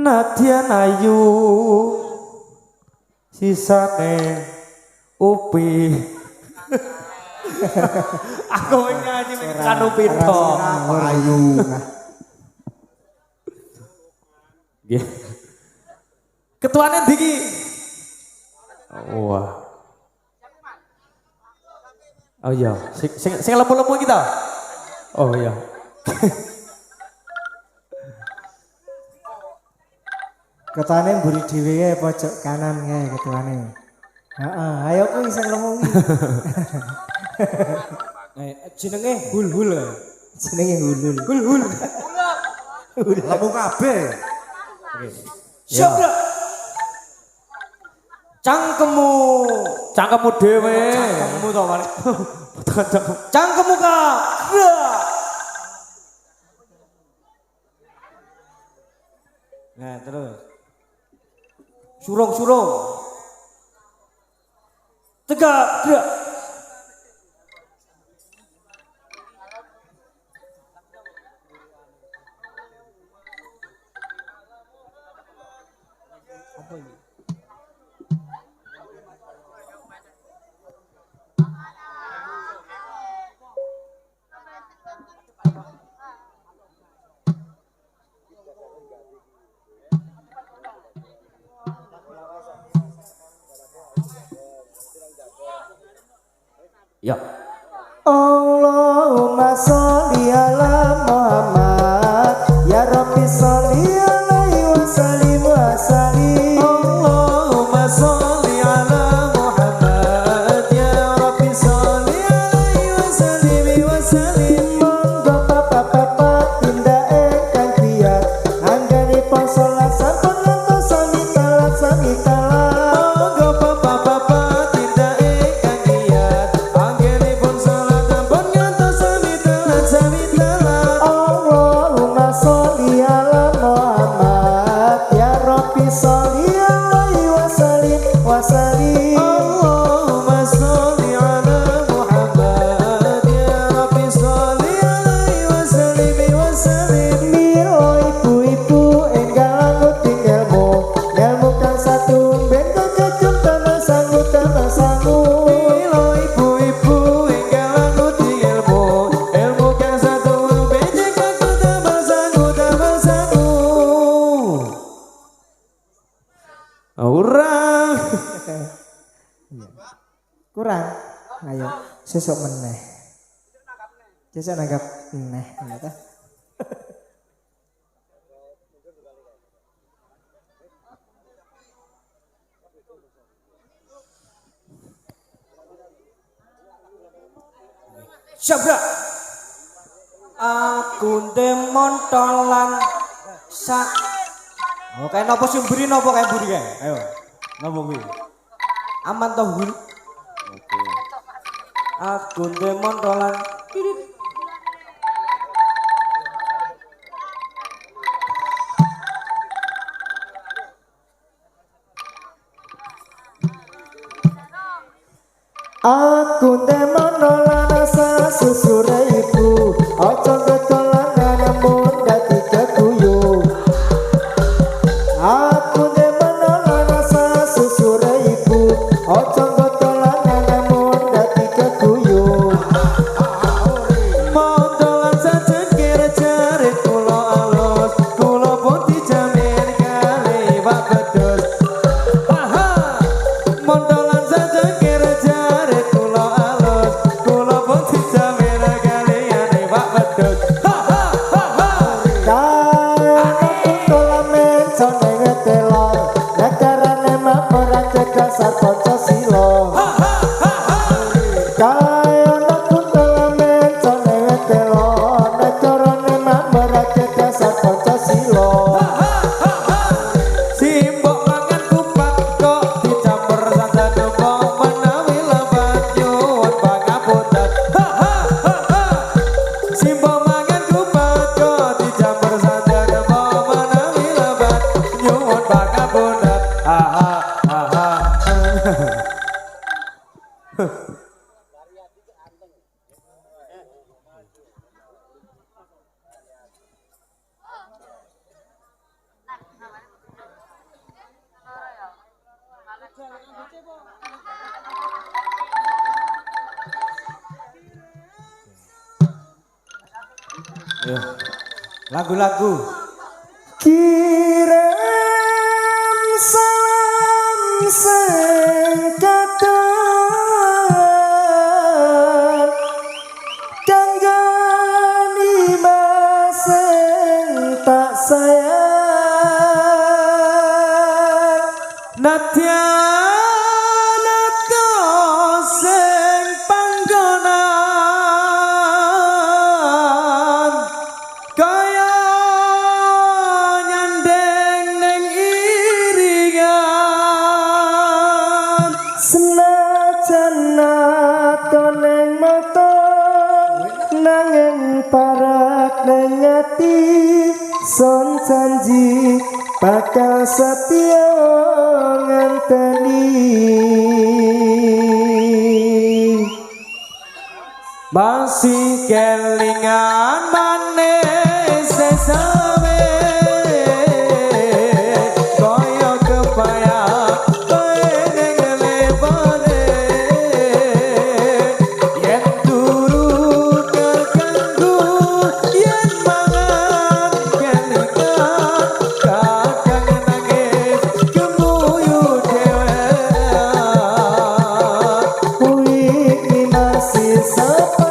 Nadyan ayu sisane upi. Aku nyanyi kan upi tok. Ayu. Nggih. Ketuane ndi iki? Wah. Oh iya, sing lemu-lemu kita. Oh iya. Ketuane mburi dhewe pojok kanan kae ketuane. Heeh, ayo kuwi sing lemu iki. Jenenge hul-hul. Jenenge hulul. Hul-hul. Lemu kabeh. Oke. Siap, Bro. Cangkemmu dhewe. Cangkemmu to, Mas. Cangkemmu ka. Nah, terus. Surung. Tegak, gerak. Apa ini? Ya. sholli ala Muhammad ya Rabbi sholli alaihi wasallim wasallim. Allahumma sholli ala Muhammad ya Rabbi sholli alaihi wasallim wasallim. Monggo bapak-bapak tindak ingkang giat anggenipun sholat sampun ngantos sami talat sami talat. Monggo bapak-bapak tindak ingkang giat anggenipun salat sampun ngantos sami talat sami talat. Allahumma sholli ala Muhammad ya Rabbi sholli alaihi wasallim wasallim. Allahumma sholli ala Muhammad ya Rabbi sholli alaihi wasallim wasallim. Milo ibu-ibu enggal nguti ilmu ilmu kang satu ben kagem tanah sangu tanah sangu. Milo ibu-ibu enggal nguti ilmu ilmu kang satu becek aku tambah sangu tambah sangu. Ora. Kurang ayo sesuk meneh sesuk nanggap meneh ngono ta. Sabra aku demontolan sak. Oh kae napa sing mburi napa kae mburi kae? Ayo. Napa kuwi? Aman to, Hul? Oke. Aku demontolan. Aku demono rasa susure ibu ojo ketolanan namun dadi keguyu. Aku demono rasa susure ibu ojo ketolanan namun dadi keguyu. Montolan sajengkir jarit kula alus kula pun dijamin kali wak bedus. Aha! Montolan sajengkir jarit kula alus kula pun dijamin kalian wak bedus. Ha ha ha ha! Kaya aku tolamen jone ngetelor negarane ora cekasar Pancasila. Ha ha ha ha! Kaya aku tolamen jone ngetelor negarane ora cekasar Pancasila. Simbok mangan kupat kok dicampur santan kok menawi lambat nyuwun pangapunten. Simbok mangan kupat kok dicampur santan kok menawi lambat nyuwun pangapunten. Lagu-lagu. Kirim salam singkatan kanggani masing tak sayang. Nadyan ato sing panggonan kaya nyandeng ning iringan. Senajan nato neng mata nanging parat neng ati son janji bakal setia ngenteni. Masih kelingan manis sesame kaya kebayang koe ning lebone yen turu terganggu yen mangan kelingan kadang nangis kemuyu dhewean. Kuwi masih sepayung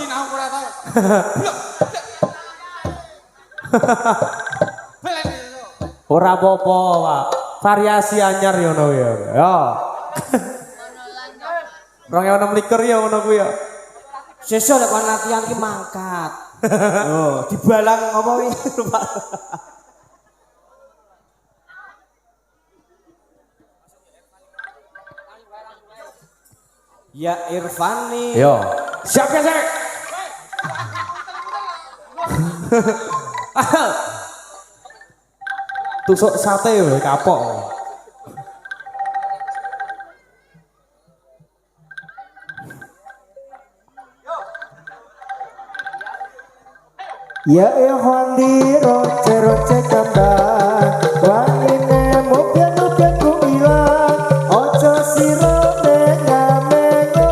sinau ora tau. Ora apa-apa, Pak. Variasi anyar ya ngono ya. Ya. 2026 ya ngono kuwi ya. Sesuk lek kon latihan ki mangkat. Oh, dibalang apa kuwi? Ya Irfani. Yo. Siap ya, Sek. Tusuk sate lho kapok. Ya Ehwandi roce kembang wangine mungkin ku ilang ojo sira mengo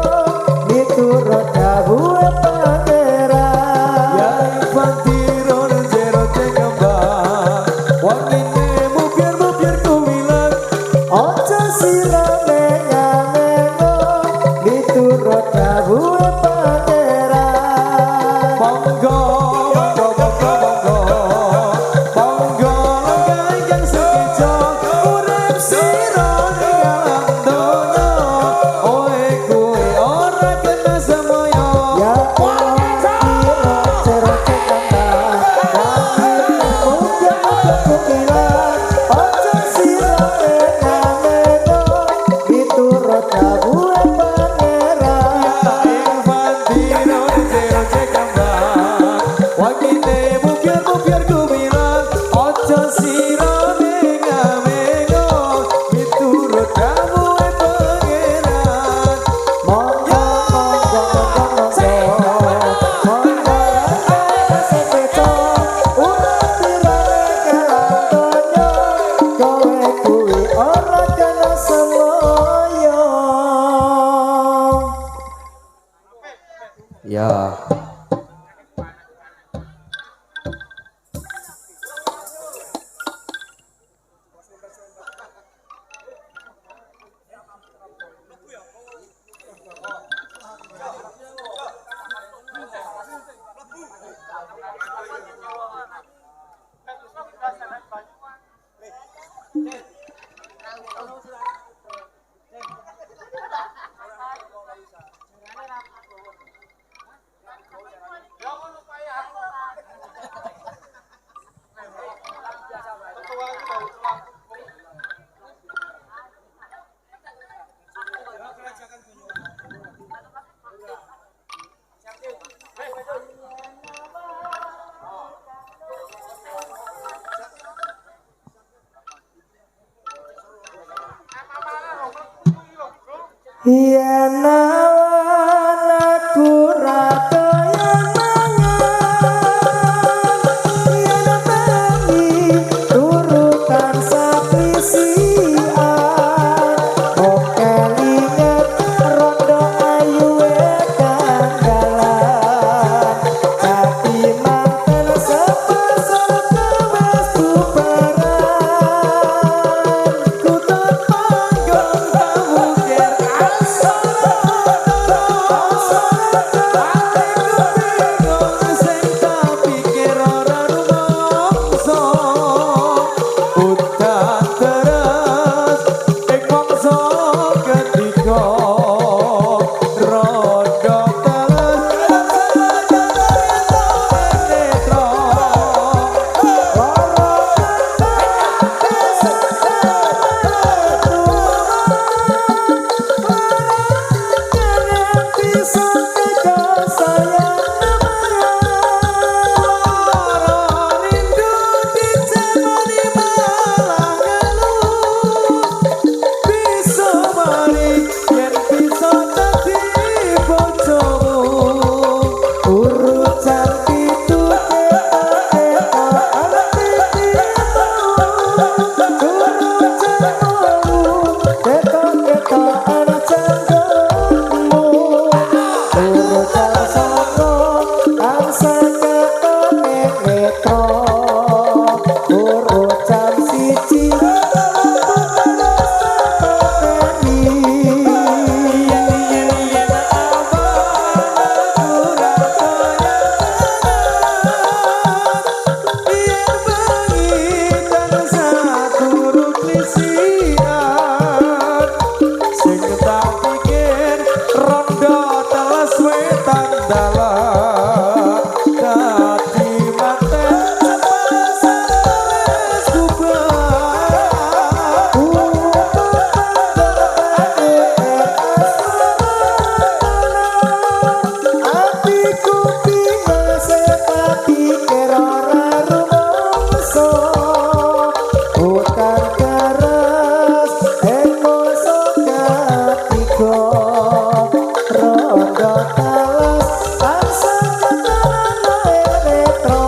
miturut dawuh pangeran. Ya Infantiro roce kembang wangine mungkin ku ilang Ojo sira mengo miturut dawuh pangeran. monggo ya. Yen aku ra kaya mangan yen bengi turutan sapisian oke linget rondo ayu kanggalan tapi manten sepasang kewes tuperan ku tak panggon tak mungkin asal Atiku bingung sepati kira ora rumangsa Utan keras emoso ketiga Rondo talas angsa ketarana elektro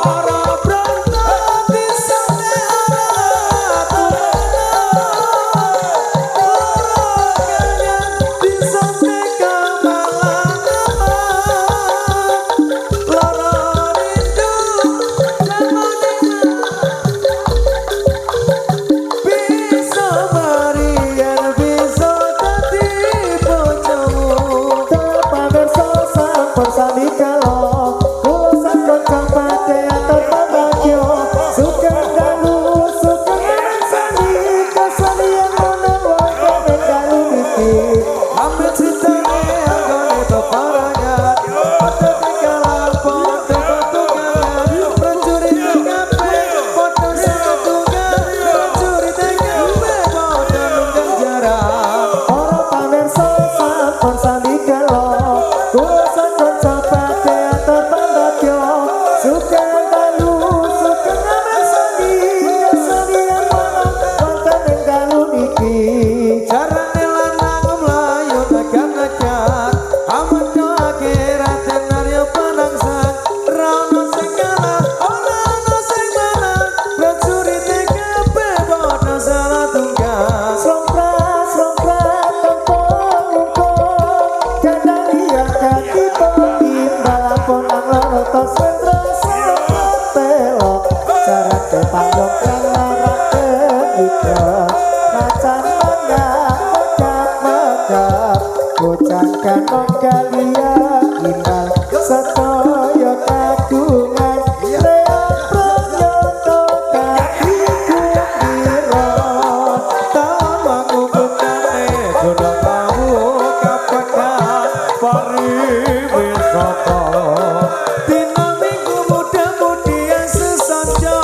Lara bronto bisa Bocahkan menggalia imbal sedaya kagungan Reok pranyoto kakiku ira Tamaku benane gunung kawu kapekan pariwisata Dina minggu muda-mudian sesaja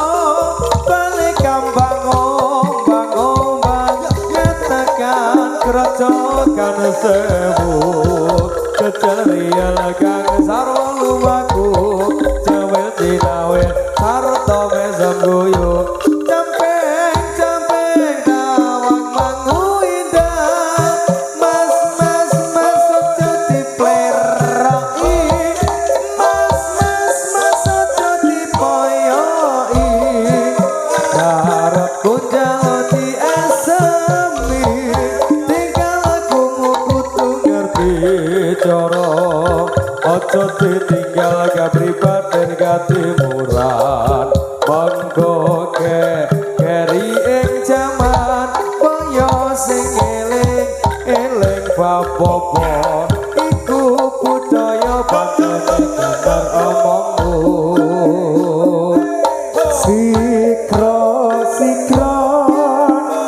balik kambang ombang-ombang ngatakan kerocokan sewu kecerian kang sarwa lumaku cewek dinawet sarta mesem guyuk camping tawang mangu indah mas ojo dipleroki mas ojo dipoyoki karepku jalo diesemi tinggal aku kudu ngerti cara ojo ditinggal kapribaden katimuran monggo keri ing jaman kaya sing eling bapopo iku budaya bangsa dasar omongmu Sikro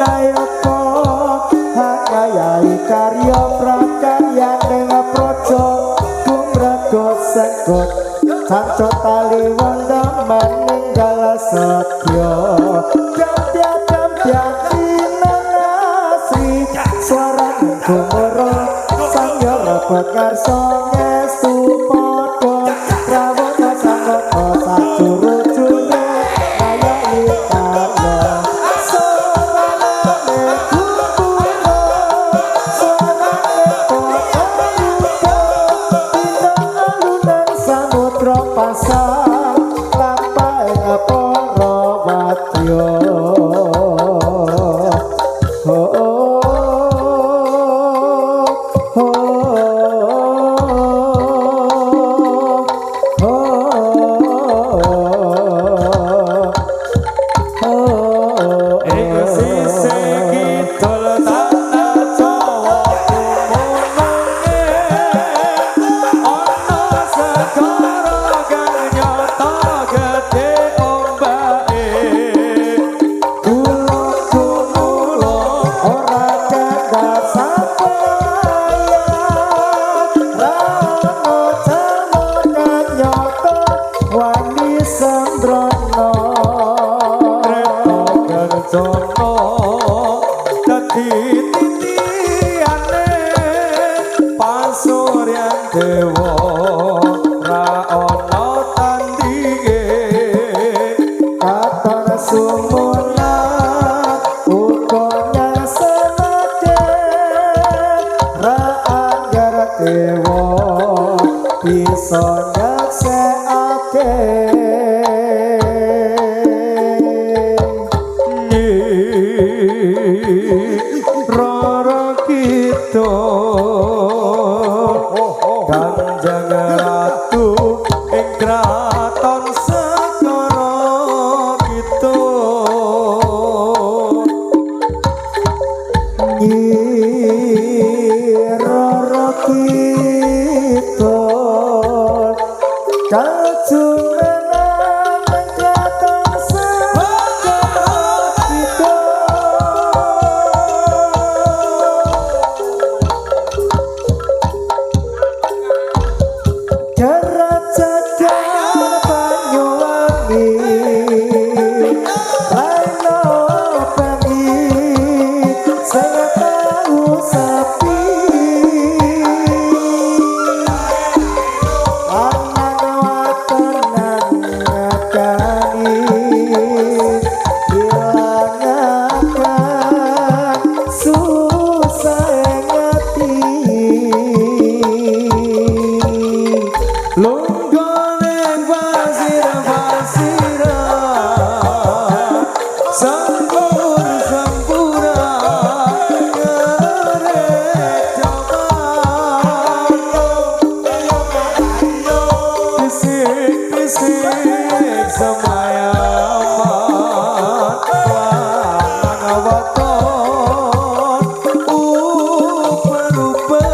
nayoko hakayai karya prakarya ning projo kumraga sengkut Sanco tali wanda meninggal setya Dampya asri suara gumoro sangya rebut ngarsa ngestu padha rawuh sangoko sajuru-juru kaya ikarya suarane gumoro suarane pokok alunan samudra pasang lampahe para wadya oh dewa ra ono tandinge katon sumuna ukonya semake ra anggar dewa bisa nyaksekake Rara kita Kanjeng Ratu ing kraton Segara Kidul Rara Kidul kajumenang katon Segara Kidul Kerajaan Banyuwangi Raino pamit saya tahu sepi Aman watenan ngakani Hilangakan susah ngati Lunggone pasir-pasira Sempur-sempura Ngerek jaman Bisik-bisik semayaman Langan waton uper-uperan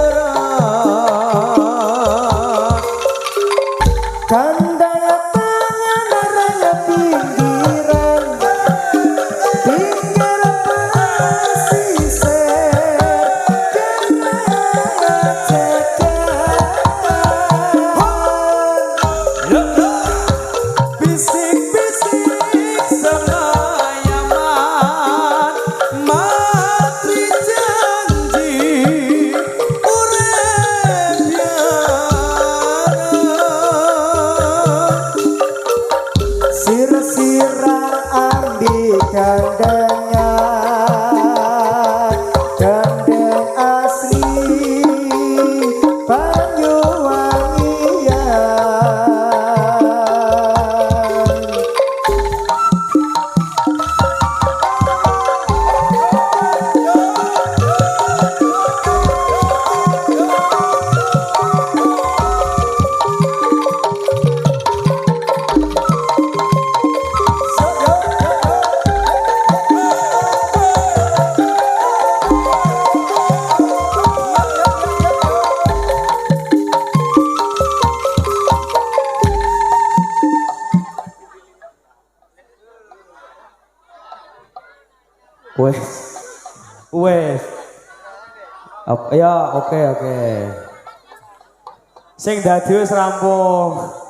Kandang tangan raya pinggiran Pinggir pesisir Kena cekan Bisik-bisik semayaman Matri janji urip Sir-sirang ambi kandangan Gandeng asli Banyuwangian Wes. Ya, oke. Sing dadi wis rampung.